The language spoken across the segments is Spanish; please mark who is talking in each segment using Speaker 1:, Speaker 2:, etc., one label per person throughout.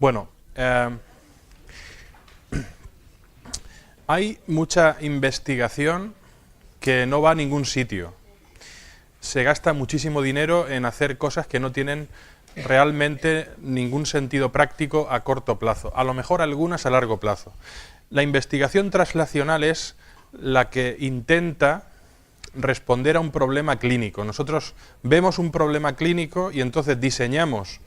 Speaker 1: Bueno, hay mucha investigación que no va a ningún sitio. Se gasta muchísimo dinero en hacer cosas que no tienen realmente ningún sentido práctico a corto plazo, a lo mejor algunas a largo plazo. La investigación translacional es la que intenta responder a un problema clínico. Nosotros vemos un problema clínico y entonces diseñamos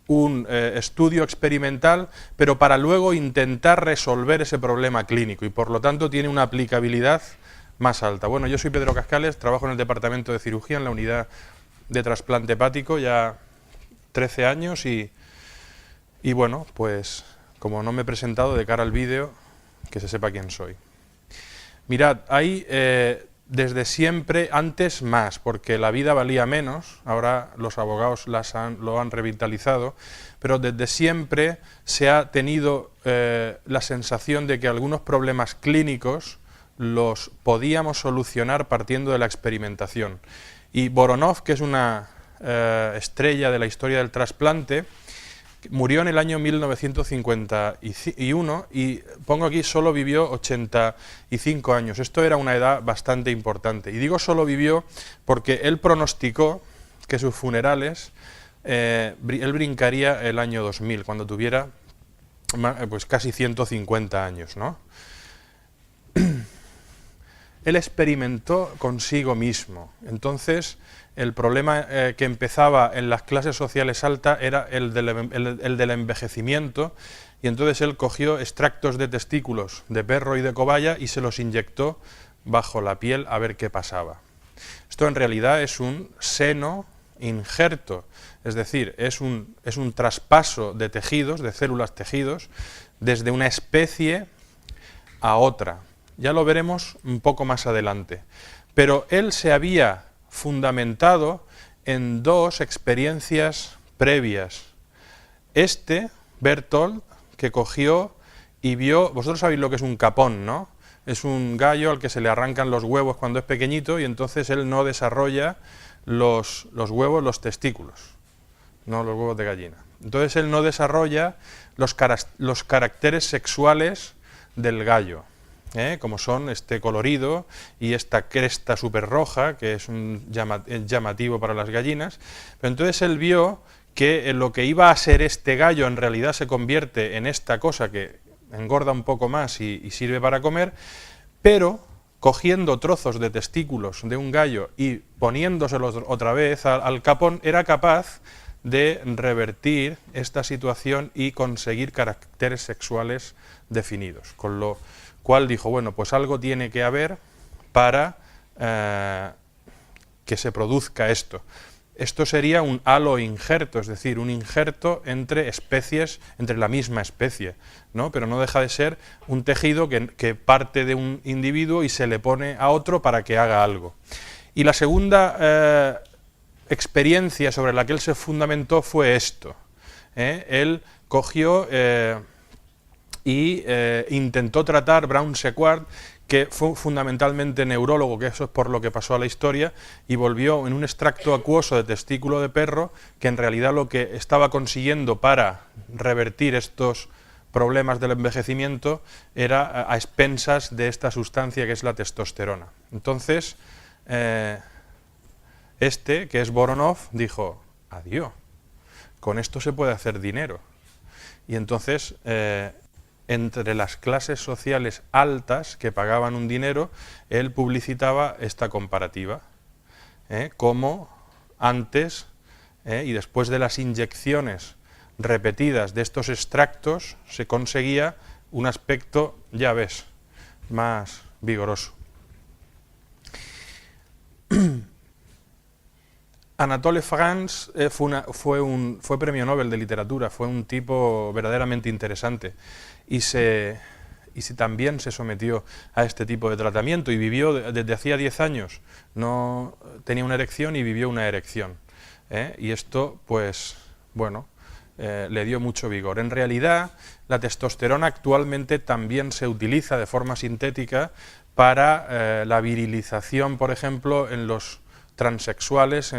Speaker 1: un estudio experimental, pero para luego intentar resolver ese problema clínico y por lo tanto tiene una aplicabilidad más alta. Bueno, yo soy Pedro Cascales, trabajo en el departamento de cirugía en la unidad de trasplante hepático ya 13 años y bueno, pues como no me he presentado de cara al vídeo, que se sepa quién soy. Mirad, hay desde siempre, antes más, porque la vida valía menos, ahora los abogados lo han revitalizado, pero desde siempre se ha tenido la sensación de que algunos problemas clínicos los podíamos solucionar partiendo de la experimentación. Y Voronov, que es una estrella de la historia del trasplante, murió en el año 1951 y pongo aquí solo vivió 85 años. Esto era una edad bastante importante. Y digo solo vivió porque él pronosticó que sus funerales, él brincaría el año 2000, cuando tuviera pues casi 150 años, ¿no? Él experimentó consigo mismo. Entonces, el problema que empezaba en las clases sociales altas era el del envejecimiento, y entonces él cogió extractos de testículos de perro y de cobaya y se los inyectó bajo la piel a ver qué pasaba. Esto en realidad es un seno injerto, es decir, es un traspaso de tejidos, de células tejidos, desde una especie a otra. Ya lo veremos un poco más adelante. Pero él se había fundamentado en dos experiencias previas. Berthold, que cogió y vio, vosotros sabéis lo que es un capón, ¿no? Es un gallo al que se le arrancan los huevos cuando es pequeñito y entonces él no desarrolla los huevos, los testículos, no los huevos de gallina. Entonces él no desarrolla los caracteres sexuales del gallo. Como son este colorido y esta cresta súper roja, que es llamativo para las gallinas. Pero entonces él vio que lo que iba a ser este gallo en realidad se convierte en esta cosa que engorda un poco más y sirve para comer, pero cogiendo trozos de testículos de un gallo y poniéndoselos otra vez al capón, era capaz de revertir esta situación y conseguir caracteres sexuales definidos, con lo cual dijo, bueno, pues algo tiene que haber para que se produzca esto. Esto sería un haloinjerto, es decir, un injerto entre especies, entre la misma especie, ¿no? Pero no deja de ser un tejido que parte de un individuo y se le pone a otro para que haga algo. Y la segunda experiencia sobre la que él se fundamentó fue esto. Él cogió intentó tratar Brown-Séquard, que fue fundamentalmente neurólogo, que eso es por lo que pasó a la historia, y volvió en un extracto acuoso de testículo de perro, que en realidad lo que estaba consiguiendo para revertir estos problemas del envejecimiento era a expensas de esta sustancia que es la testosterona. Entonces, que es Voronov, dijo, adiós, con esto se puede hacer dinero. Y entonces entre las clases sociales altas que pagaban un dinero, él publicitaba esta comparativa, cómo antes y después de las inyecciones repetidas de estos extractos se conseguía un aspecto, ya ves, más vigoroso. Anatole France fue premio Nobel de literatura, fue un tipo verdaderamente interesante y también se sometió a este tipo de tratamiento y vivió desde hacía 10 años, no tenía una erección y vivió una erección. Y esto, pues, bueno, le dio mucho vigor. En realidad, la testosterona actualmente también se utiliza de forma sintética para la virilización, por ejemplo, en los transexuales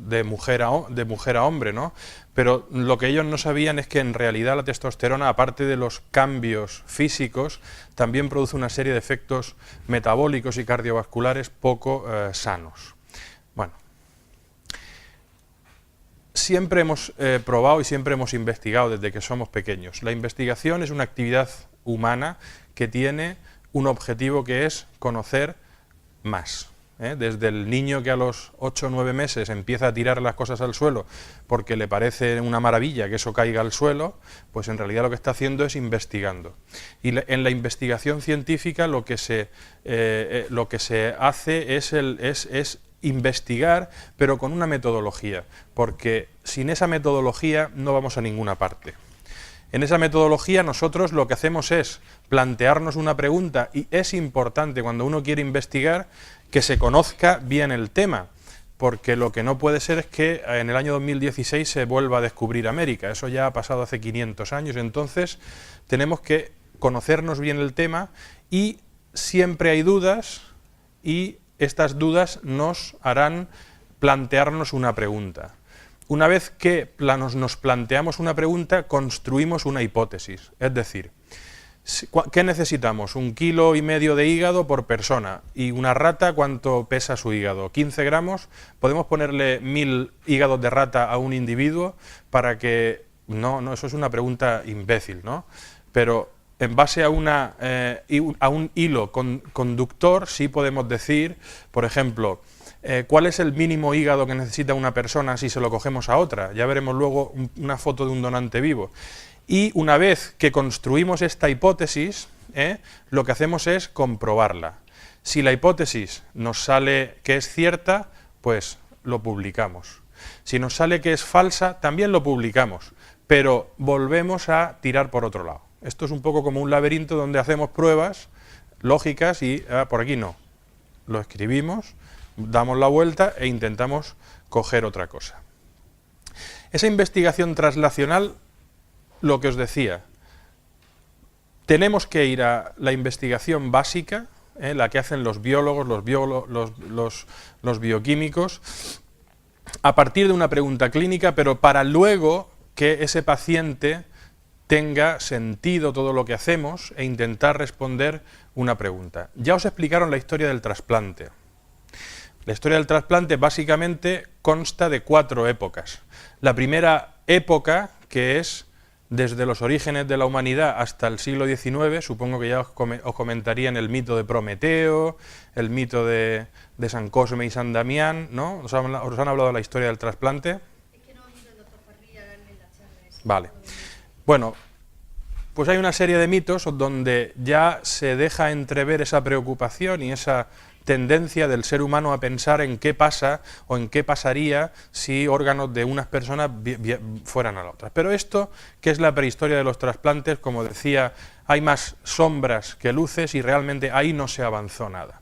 Speaker 1: de mujer a hombre, ¿no? Pero lo que ellos no sabían es que en realidad la testosterona, aparte de los cambios físicos, también produce una serie de efectos metabólicos y cardiovasculares poco sanos. Bueno, siempre hemos probado y siempre hemos investigado desde que somos pequeños. La investigación es una actividad humana que tiene un objetivo, que es conocer más. Desde el niño que a los 8 o 9 meses empieza a tirar las cosas al suelo porque le parece una maravilla que eso caiga al suelo, pues en realidad lo que está haciendo es investigando. Y en la investigación científica lo que se hace es investigar, pero con una metodología, porque sin esa metodología no vamos a ninguna parte. En esa metodología nosotros lo que hacemos es plantearnos una pregunta, y es importante cuando uno quiere investigar que se conozca bien el tema, porque lo que no puede ser es que en el año 2016 se vuelva a descubrir América. Eso ya ha pasado hace 500 años, entonces tenemos que conocernos bien el tema, y siempre hay dudas, y estas dudas nos harán plantearnos una pregunta. Una vez que nos planteamos una pregunta, construimos una hipótesis, es decir, ¿qué necesitamos? 1,5 kilos de hígado por persona. ¿Y una rata cuánto pesa su hígado? 15 gramos. ¿Podemos ponerle 1000 hígados de rata a un individuo para que...? No, eso es una pregunta imbécil, ¿no? Pero en base a un hilo conductor sí podemos decir, por ejemplo, ¿cuál es el mínimo hígado que necesita una persona si se lo cogemos a otra? Ya veremos luego una foto de un donante vivo. Y una vez que construimos esta hipótesis, lo que hacemos es comprobarla. Si la hipótesis nos sale que es cierta, pues lo publicamos. Si nos sale que es falsa, también lo publicamos, pero volvemos a tirar por otro lado. Esto es un poco como un laberinto donde hacemos pruebas lógicas y por aquí no. Lo escribimos, damos la vuelta e intentamos coger otra cosa. Esa investigación translacional, lo que os decía, tenemos que ir a la investigación básica, la que hacen los biólogos, los bioquímicos, a partir de una pregunta clínica, pero para luego que ese paciente tenga sentido todo lo que hacemos e intentar responder una pregunta. Ya os explicaron la historia del trasplante. La historia del trasplante básicamente consta de 4 épocas. La primera época, que es desde los orígenes de la humanidad hasta el siglo XIX, supongo que ya os comentarían el mito de Prometeo, el mito de San Cosme y San Damián, ¿no? ¿Os han hablado de la historia del trasplante?
Speaker 2: Es que no oído el doctor Parrilla darle la charla esa.
Speaker 1: Vale. Bueno, pues hay una serie de mitos donde ya se deja entrever esa preocupación y esa tendencia del ser humano a pensar en qué pasa o en qué pasaría si órganos de unas personas fueran a la otra. Pero esto, que es la prehistoria de los trasplantes, como decía, hay más sombras que luces y realmente ahí no se avanzó nada.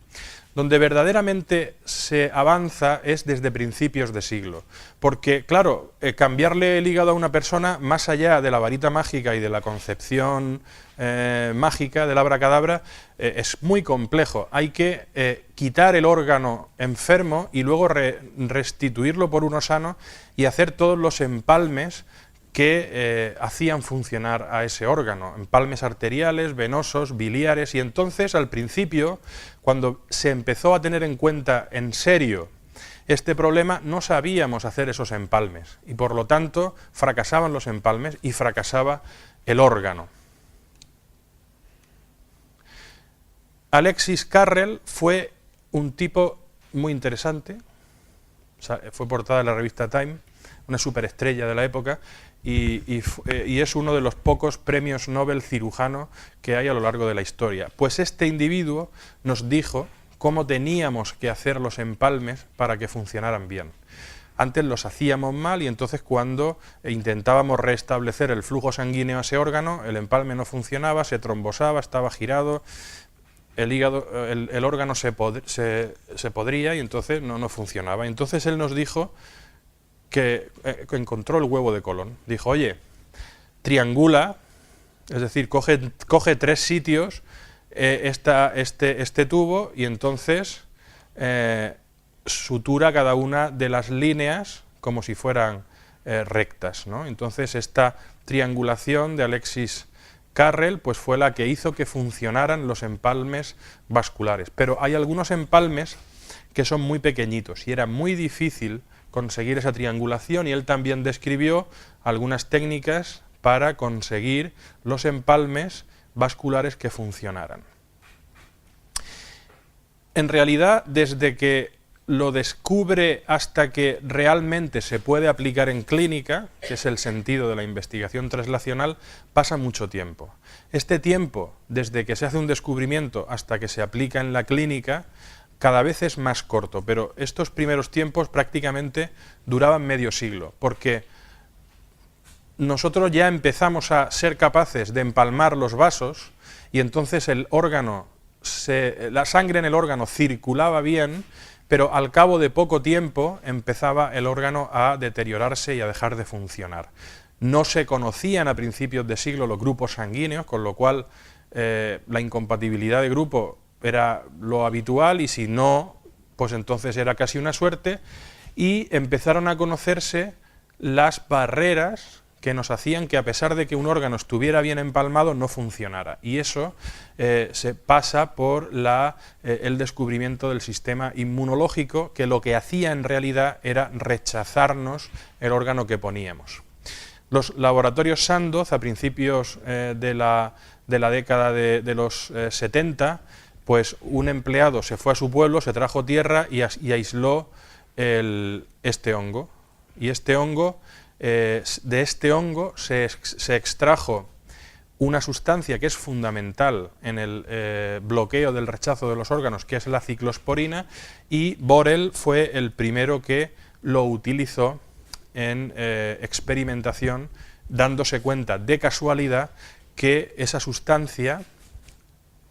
Speaker 1: Donde verdaderamente se avanza es desde principios de siglo, porque claro, cambiarle el hígado a una persona, más allá de la varita mágica y de la concepción mágica del abracadabra, es muy complejo. Hay que quitar el órgano enfermo y luego restituirlo por uno sano y hacer todos los empalmes que hacían funcionar a ese órgano, empalmes arteriales, venosos, biliares, y entonces al principio, cuando se empezó a tener en cuenta en serio este problema, no sabíamos hacer esos empalmes y por lo tanto fracasaban los empalmes y fracasaba el órgano. Alexis Carrel fue un tipo muy interesante, fue portada de la revista Time, una superestrella de la época, y es uno de los pocos premios Nobel cirujano que hay a lo largo de la historia. Pues este individuo nos dijo cómo teníamos que hacer los empalmes para que funcionaran bien. Antes los hacíamos mal y entonces cuando intentábamos restablecer el flujo sanguíneo a ese órgano, el empalme no funcionaba, se trombosaba, estaba girado, el órgano se podría y entonces no funcionaba. Entonces él nos dijo que encontró el huevo de Colón. Dijo, oye, triangula, es decir, coge 3 sitios este tubo y entonces sutura cada una de las líneas como si fueran rectas, ¿no? Entonces esta triangulación de Alexis Carrel pues fue la que hizo que funcionaran los empalmes vasculares. Pero hay algunos empalmes que son muy pequeñitos y era muy difícil conseguir esa triangulación, y él también describió algunas técnicas para conseguir los empalmes vasculares que funcionaran. En realidad, desde que lo descubre hasta que realmente se puede aplicar en clínica, que es el sentido de la investigación translacional, pasa mucho tiempo. Este tiempo, desde que se hace un descubrimiento hasta que se aplica en la clínica, cada vez es más corto, pero estos primeros tiempos prácticamente duraban medio siglo, porque nosotros ya empezamos a ser capaces de empalmar los vasos y entonces el órgano, la sangre en el órgano circulaba bien, pero al cabo de poco tiempo empezaba el órgano a deteriorarse y a dejar de funcionar. No se conocían a principios de siglo los grupos sanguíneos, con lo cual la incompatibilidad de grupo era lo habitual, y si no, pues entonces era casi una suerte, y empezaron a conocerse las barreras que nos hacían que, a pesar de que un órgano estuviera bien empalmado, no funcionara. Y eso se pasa por el descubrimiento del sistema inmunológico, que lo que hacía en realidad era rechazarnos el órgano que poníamos. Los laboratorios Sandoz, a principios de la década de los 70, pues un empleado se fue a su pueblo, se trajo tierra y aisló este hongo. Y este hongo, de este hongo se extrajo una sustancia que es fundamental en el bloqueo del rechazo de los órganos, que es la ciclosporina, y Borel fue el primero que lo utilizó en experimentación, dándose cuenta de casualidad que esa sustancia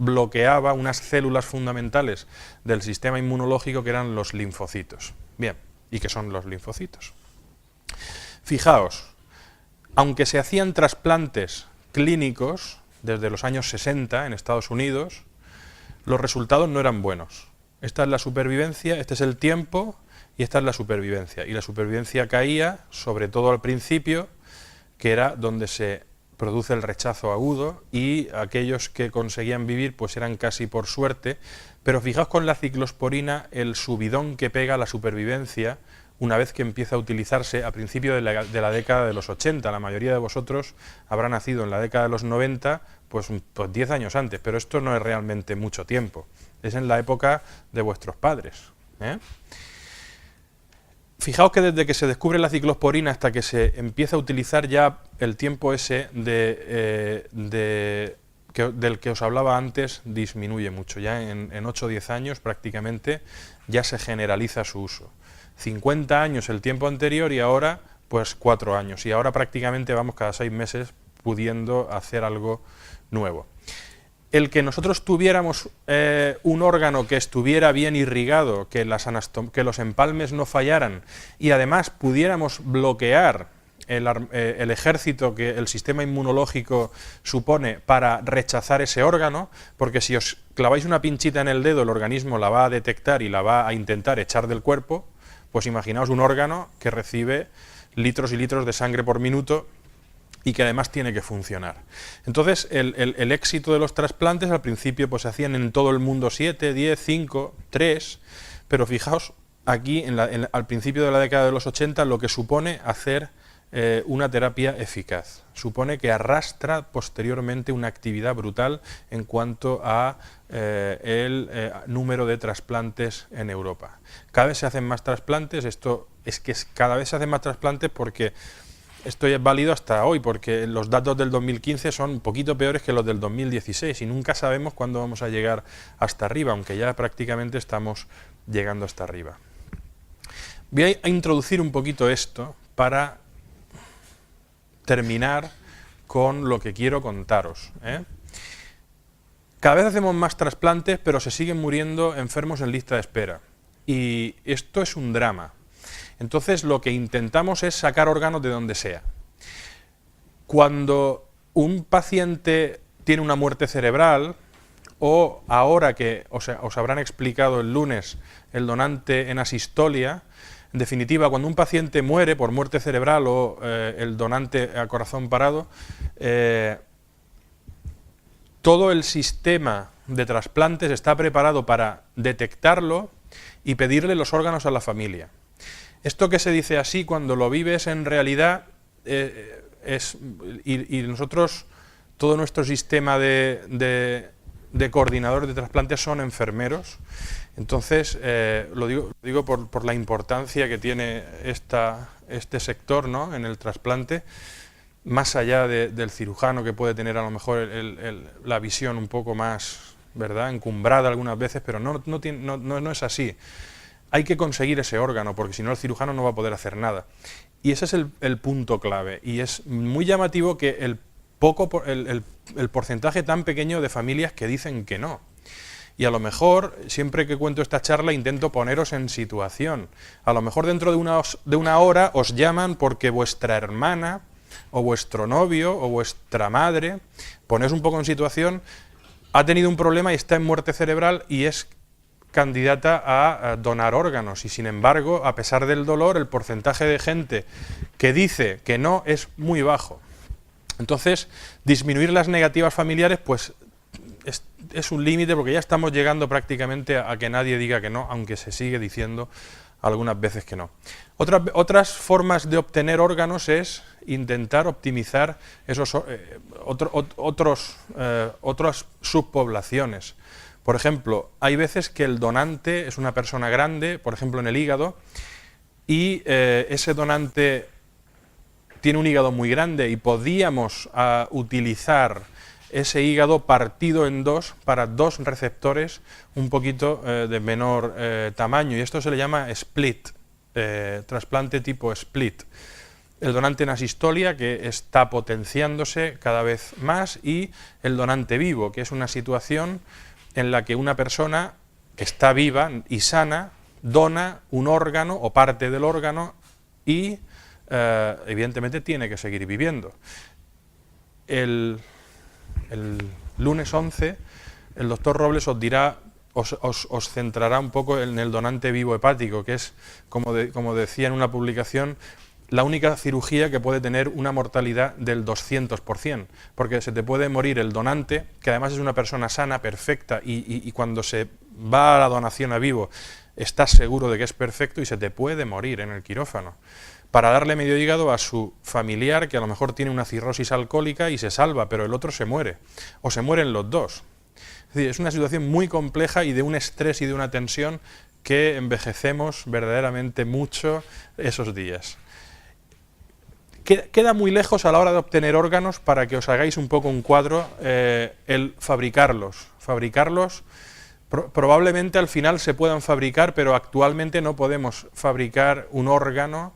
Speaker 1: bloqueaba unas células fundamentales del sistema inmunológico, que eran los linfocitos. Bien, ¿y qué son los linfocitos? Fijaos, aunque se hacían trasplantes clínicos desde los años 60 en Estados Unidos, los resultados no eran buenos. Esta es la supervivencia, este es el tiempo y esta es la supervivencia. Y la supervivencia caía, sobre todo al principio, que era donde se produce el rechazo agudo, y aquellos que conseguían vivir pues eran casi por suerte. Pero fijaos con la ciclosporina el subidón que pega la supervivencia una vez que empieza a utilizarse a principios de la década de los 80. La mayoría de vosotros habrá nacido en la década de los 90, pues 10 años antes, pero esto no es realmente mucho tiempo, es en la época de vuestros padres, ¿eh? Fijaos que desde que se descubre la ciclosporina hasta que se empieza a utilizar, ya el tiempo ese del que os hablaba antes disminuye mucho. Ya en 8 o 10 años prácticamente ya se generaliza su uso. 50 años el tiempo anterior y ahora pues 4 años. Y ahora prácticamente vamos cada 6 meses pudiendo hacer algo nuevo. El que nosotros tuviéramos un órgano que estuviera bien irrigado, que los empalmes no fallaran, y además pudiéramos bloquear el ejército que el sistema inmunológico supone para rechazar ese órgano, porque si os claváis una pinchita en el dedo, el organismo la va a detectar y la va a intentar echar del cuerpo, pues imaginaos un órgano que recibe litros y litros de sangre por minuto y que además tiene que funcionar. Entonces, el éxito de los trasplantes al principio pues se hacían en todo el mundo 7, 10, 5, 3, pero fijaos aquí al principio de la década de los 80 lo que supone hacer una terapia eficaz. Supone que arrastra posteriormente una actividad brutal en cuanto a el número de trasplantes en Europa. Cada vez se hacen más trasplantes, cada vez se hacen más trasplantes porque esto es válido hasta hoy, porque los datos del 2015 son un poquito peores que los del 2016 y nunca sabemos cuándo vamos a llegar hasta arriba, aunque ya prácticamente estamos llegando hasta arriba. Voy a introducir un poquito esto para terminar con lo que quiero contaros, ¿eh? Cada vez hacemos más trasplantes, pero se siguen muriendo enfermos en lista de espera. Y esto es un drama. Entonces lo que intentamos es sacar órganos de donde sea. Cuando un paciente tiene una muerte cerebral, o ahora que os habrán explicado el lunes el donante en asistolia, En definitiva, cuando un paciente muere por muerte cerebral o el donante a corazón parado, todo el sistema de trasplantes está preparado para detectarlo y pedirle los órganos a la familia. Esto que se dice así, cuando lo vives en realidad, y nosotros, todo nuestro sistema de coordinadores de trasplantes son enfermeros. Entonces, lo digo por la importancia que tiene este sector, ¿no?, en el trasplante, más allá del cirujano, que puede tener a lo mejor la visión un poco más, ¿verdad?, encumbrada algunas veces, pero no es así. Hay que conseguir ese órgano, porque si no el cirujano no va a poder hacer nada. Y ese es el punto clave. Y es muy llamativo que el porcentaje tan pequeño de familias que dicen que no. Y a lo mejor, siempre que cuento esta charla, intento poneros en situación. A lo mejor dentro de una hora os llaman porque vuestra hermana, o vuestro novio, o vuestra madre, ponéis un poco en situación, ha tenido un problema y está en muerte cerebral y es candidata a donar órganos, y sin embargo, a pesar del dolor, el porcentaje de gente que dice que no es muy bajo. Entonces, disminuir las negativas familiares, pues es un límite, porque ya estamos llegando prácticamente a que nadie diga que no, aunque se sigue diciendo algunas veces que no. Otras formas de obtener órganos es intentar optimizar otras subpoblaciones. Por ejemplo, hay veces que el donante es una persona grande, por ejemplo en el hígado, y ese donante tiene un hígado muy grande y podíamos utilizar ese hígado partido en dos para dos receptores un poquito de menor tamaño, y esto se le llama split, trasplante tipo split. El donante en asistolia, que está potenciándose cada vez más, y el donante vivo, que es una situación en la que una persona que está viva y sana dona un órgano o parte del órgano y evidentemente tiene que seguir viviendo. El lunes 11 el doctor Robles os dirá, os centrará un poco en el donante vivo hepático, que es, como decía en una publicación, la única cirugía que puede tener una mortalidad del 200%, porque se te puede morir el donante, que además es una persona sana, perfecta, y cuando se va a la donación a vivo estás seguro de que es perfecto, y se te puede morir en el quirófano, para darle medio hígado a su familiar que a lo mejor tiene una cirrosis alcohólica y se salva, pero el otro se muere, o se mueren los dos. Es decir, es una situación muy compleja y de un estrés y de una tensión que envejecemos verdaderamente mucho esos días. Queda muy lejos a la hora de obtener órganos, para que os hagáis un poco un cuadro, el fabricarlos. Probablemente al final se puedan fabricar, pero actualmente no podemos fabricar un órgano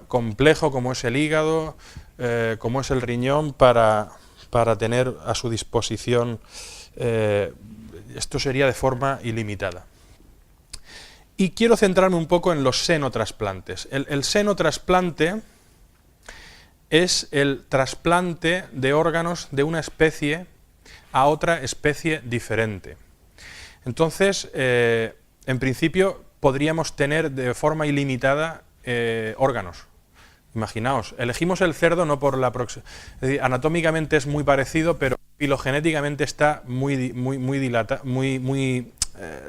Speaker 1: complejo como es el hígado, como es el riñón, para tener a su disposición. Esto sería de forma ilimitada. Y quiero centrarme un poco en los senotrasplantes. El senotrasplante es el trasplante de órganos de una especie a otra especie diferente. Entonces, en principio, podríamos tener de forma ilimitada órganos. Imaginaos, elegimos el cerdo no por la proximidad, es decir, anatómicamente es muy parecido, pero filogenéticamente está muy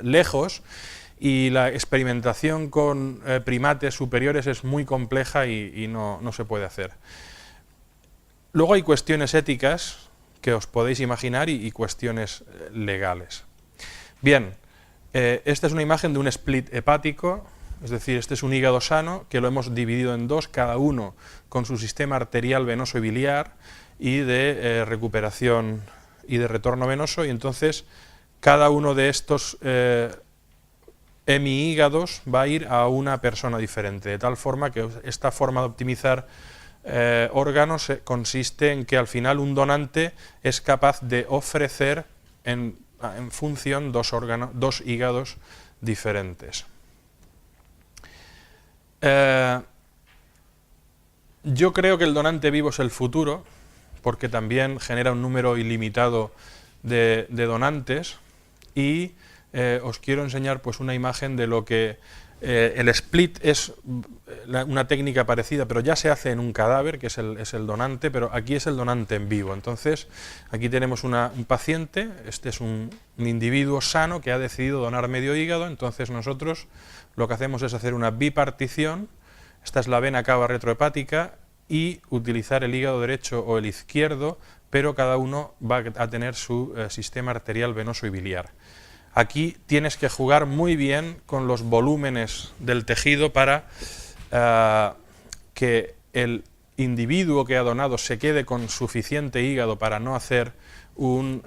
Speaker 1: lejos, y la experimentación con primates superiores es muy compleja y no se puede hacer. Luego hay cuestiones éticas que os podéis imaginar y cuestiones legales. Bien, esta es una imagen de un split hepático, es decir, este es un hígado sano que lo hemos dividido en dos, cada uno con su sistema arterial, venoso y biliar, y de recuperación y de retorno venoso, y entonces cada uno de estos hemihígados va a ir a una persona diferente, de tal forma que esta forma de optimizar órganos consiste en que al final un donante es capaz de ofrecer en función dos hígados diferentes. Yo creo que el donante vivo es el futuro, porque también genera un número ilimitado de donantes, y os quiero enseñar pues una imagen de lo que el split es una técnica parecida, pero ya se hace en un cadáver, que es el donante, pero aquí es el donante en vivo. Entonces, aquí tenemos un paciente, este es un individuo sano que ha decidido donar medio hígado. Entonces nosotros lo que hacemos es hacer una bipartición, esta es la vena cava retrohepática, y utilizar el hígado derecho o el izquierdo, pero cada uno va a tener su sistema arterial, venoso y biliar. Aquí tienes que jugar muy bien con los volúmenes del tejido para que el individuo que ha donado se quede con suficiente hígado para no hacer un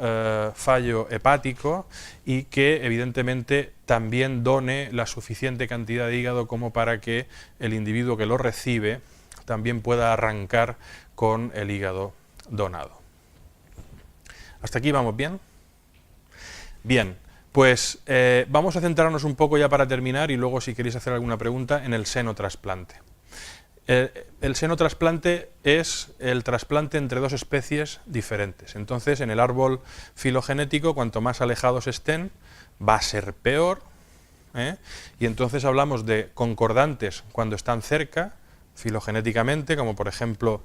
Speaker 1: fallo hepático, y que evidentemente también done la suficiente cantidad de hígado como para que el individuo que lo recibe también pueda arrancar con el hígado donado. ¿Hasta aquí vamos bien? Bien. Pues vamos a centrarnos un poco ya para terminar, y luego si queréis hacer alguna pregunta, en el seno trasplante. El seno trasplante es el trasplante entre dos especies diferentes. Entonces, en el árbol filogenético, cuanto más alejados estén, va a ser peor, y entonces hablamos de concordantes cuando están cerca, filogenéticamente, como por ejemplo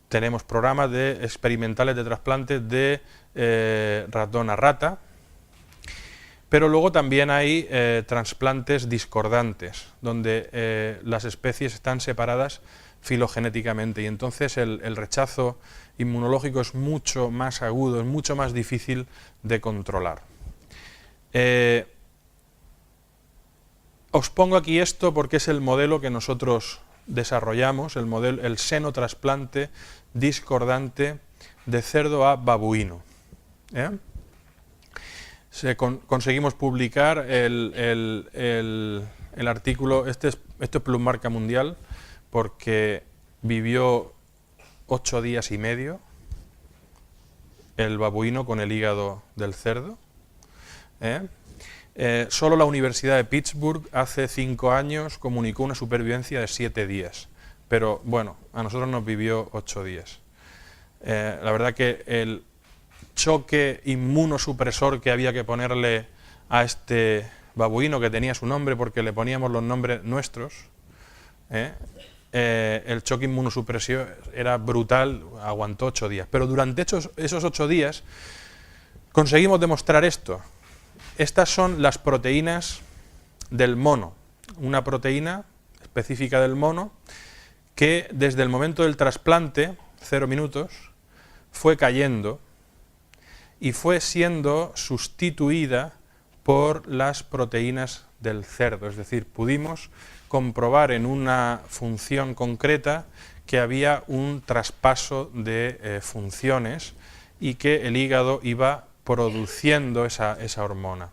Speaker 1: tenemos programas experimentales de trasplante de ratón a rata, pero luego también hay trasplantes discordantes, donde las especies están separadas filogenéticamente, y entonces el rechazo inmunológico es mucho más agudo, es mucho más difícil de controlar. Os pongo aquí esto porque es el modelo que nosotros desarrollamos, el seno trasplante discordante de cerdo a babuino. Conseguimos publicar el artículo, esto es plusmarca mundial, porque vivió 8 días y medio el babuino con el hígado del cerdo. Solo la Universidad de Pittsburgh hace 5 años comunicó una supervivencia de 7 días, pero bueno, a nosotros nos vivió 8 días. La verdad que el choque inmunosupresor que había que ponerle a este babuino, que tenía su nombre porque le poníamos los nombres nuestros, el choque inmunosupresivo era brutal, aguantó 8 días. Pero durante esos 8 días conseguimos demostrar esto. Estas son las proteínas del mono, una proteína específica del mono que desde el momento del trasplante, 0 minutos, fue cayendo y fue siendo sustituida por las proteínas del cerdo. Es decir, pudimos comprobar en una función concreta que había un traspaso de funciones y que el hígado iba produciendo esa hormona.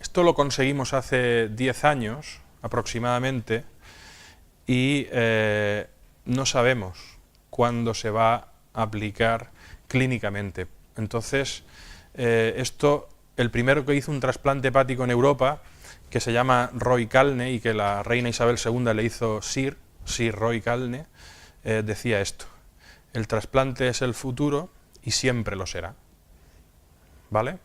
Speaker 1: Esto lo conseguimos hace 10 años aproximadamente, y no sabemos cuándo se va a aplicar clínicamente. Entonces, el primero que hizo un trasplante hepático en Europa, que se llama Roy Calne, y que la reina Isabel II le hizo Sir Roy Calne, decía esto: el trasplante es el futuro y siempre lo será. ¿Vale?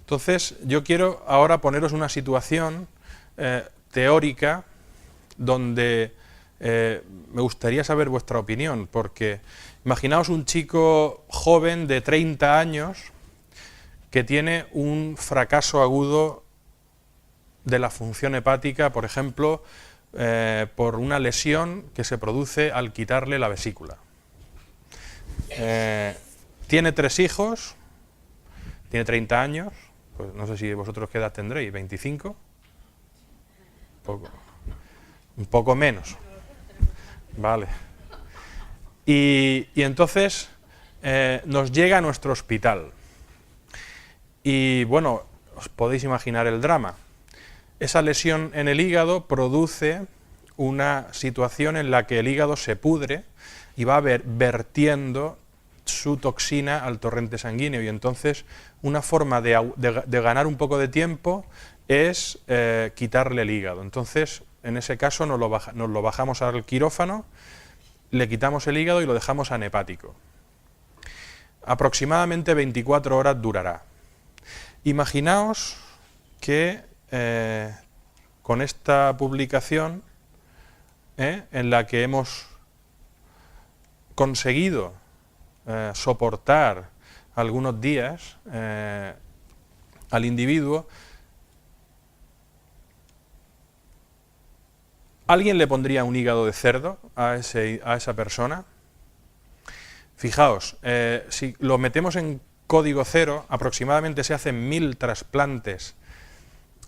Speaker 1: Entonces, yo quiero ahora poneros una situación teórica donde me gustaría saber vuestra opinión, porque imaginaos un chico joven de 30 años que tiene un fracaso agudo de la función hepática, por ejemplo, por una lesión que se produce al quitarle la vesícula. Tiene 3 hijos, tiene 30 años, pues no sé si vosotros qué edad tendréis, ¿25? Un poco menos. Vale. Y entonces nos llega a nuestro hospital. Y bueno, os podéis imaginar el drama. Esa lesión en el hígado produce una situación en la que el hígado se pudre y va vertiendo su toxina al torrente sanguíneo, y entonces una forma de ganar un poco de tiempo es quitarle el hígado. Entonces, en ese caso nos lo bajamos al quirófano le quitamos el hígado y lo dejamos anhepático. Aproximadamente 24 horas durará. Imaginaos que con esta publicación en la que hemos conseguido soportar algunos días al individuo, ¿alguien le pondría un hígado de cerdo a esa persona? Fijaos, si lo metemos en código cero, aproximadamente se hacen 1000 trasplantes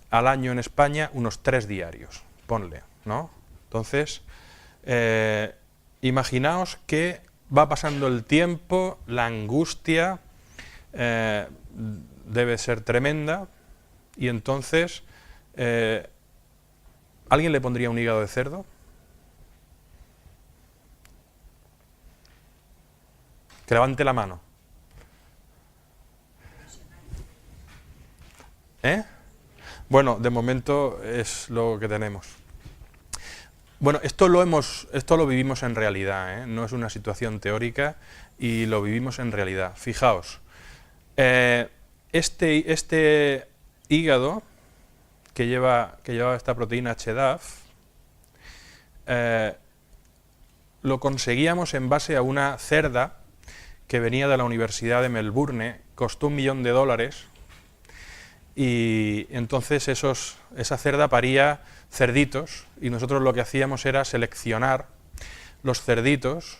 Speaker 1: al año en España, unos 3 diarios, ponle, ¿no? Entonces, imaginaos que va pasando el tiempo, la angustia debe ser tremenda, y entonces, ¿alguien le pondría un hígado de cerdo? Que levante la mano. Bueno, de momento es lo que tenemos. Bueno, esto lo vivimos en realidad, no es una situación teórica, y lo vivimos en realidad. Fijaos, este hígado que llevaba esta proteína HDAF, lo conseguíamos en base a una cerda que venía de la Universidad de Melbourne, costó $1 millón, y entonces esa cerda paría cerditos, y nosotros lo que hacíamos era seleccionar los cerditos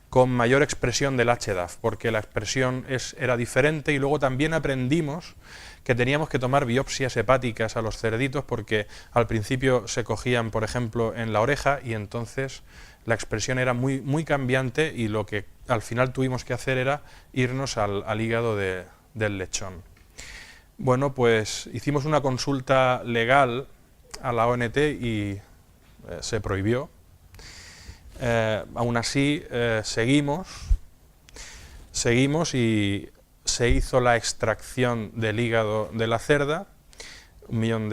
Speaker 1: con mayor expresión del HDAF, porque la expresión era diferente, y luego también aprendimos que teníamos que tomar biopsias hepáticas a los cerditos, porque al principio se cogían, por ejemplo, en la oreja, y entonces la expresión era muy, muy cambiante, y lo que al final tuvimos que hacer era irnos al hígado del lechón. Bueno, pues hicimos una consulta legal a la ONT y se prohibió. Aún así, seguimos y se hizo la extracción del hígado de la cerda, $1 millón,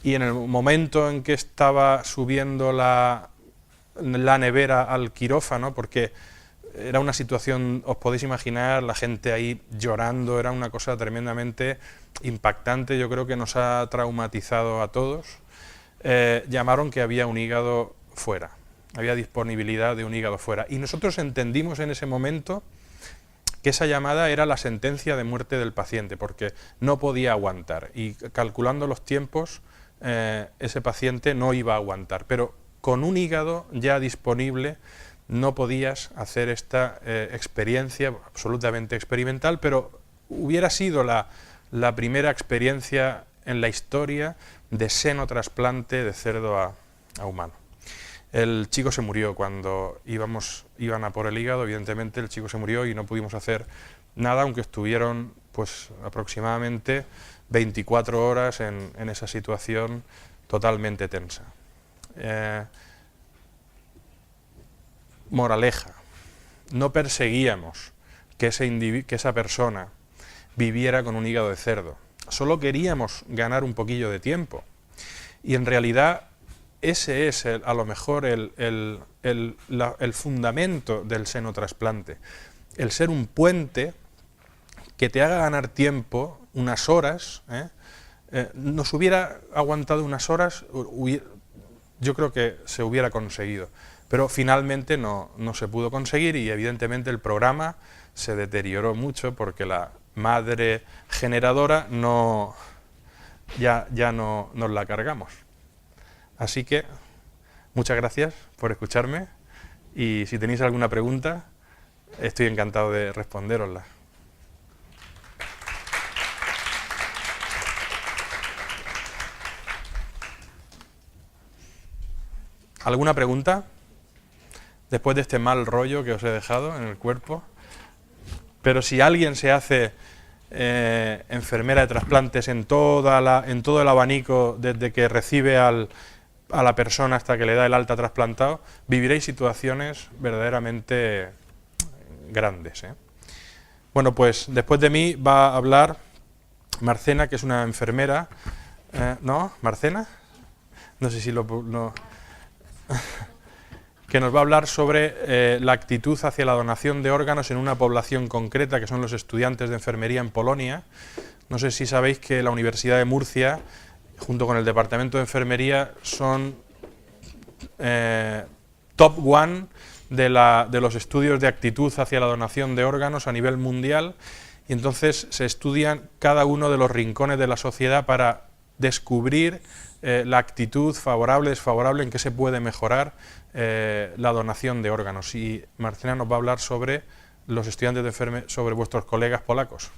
Speaker 1: y en el momento en que estaba subiendo la nevera al quirófano, porque era una situación, os podéis imaginar, la gente ahí llorando, era una cosa tremendamente impactante, yo creo que nos ha traumatizado a todos. Llamaron que había un hígado fuera, había disponibilidad de un hígado fuera, y nosotros entendimos en ese momento que esa llamada era la sentencia de muerte del paciente, porque no podía aguantar, y calculando los tiempos, ese paciente no iba a aguantar, pero con un hígado ya disponible no podías hacer esta experiencia absolutamente experimental, pero hubiera sido la primera experiencia en la historia de senotrasplante de cerdo a humano. El chico se murió cuando iban a por el hígado, evidentemente el chico se murió y no pudimos hacer nada, aunque estuvieron pues aproximadamente 24 horas en esa situación totalmente tensa. Moraleja, no perseguíamos que esa persona viviera con un hígado de cerdo, solo queríamos ganar un poquillo de tiempo, y en realidad ese es a lo mejor el fundamento del senotrasplante, el ser un puente que te haga ganar tiempo, unas horas. Nos hubiera aguantado unas horas, yo creo que se hubiera conseguido, pero finalmente no se pudo conseguir, y evidentemente el programa se deterioró mucho porque la madre generadora ya no nos la cargamos. Así que muchas gracias por escucharme, y si tenéis alguna pregunta estoy encantado de responderosla. ¿Alguna pregunta? Después de este mal rollo que os he dejado en el cuerpo. Pero si alguien se hace enfermera de trasplantes en todo el abanico, desde que recibe a la persona hasta que le da el alta trasplantado, viviréis situaciones verdaderamente grandes. Bueno, pues después de mí va a hablar Marcena, que es una enfermera. ¿No? ¿Marcena? No sé si que nos va a hablar sobre la actitud hacia la donación de órganos en una población concreta, que son los estudiantes de enfermería en Polonia. No sé si sabéis que la Universidad de Murcia, junto con el Departamento de Enfermería, son top one de los estudios de actitud hacia la donación de órganos a nivel mundial, y entonces se estudian cada uno de los rincones de la sociedad para descubrir la actitud favorable, desfavorable, en qué se puede mejorar la donación de órganos. Y Marcela nos va a hablar sobre los estudiantes de enfermería, sobre vuestros colegas polacos.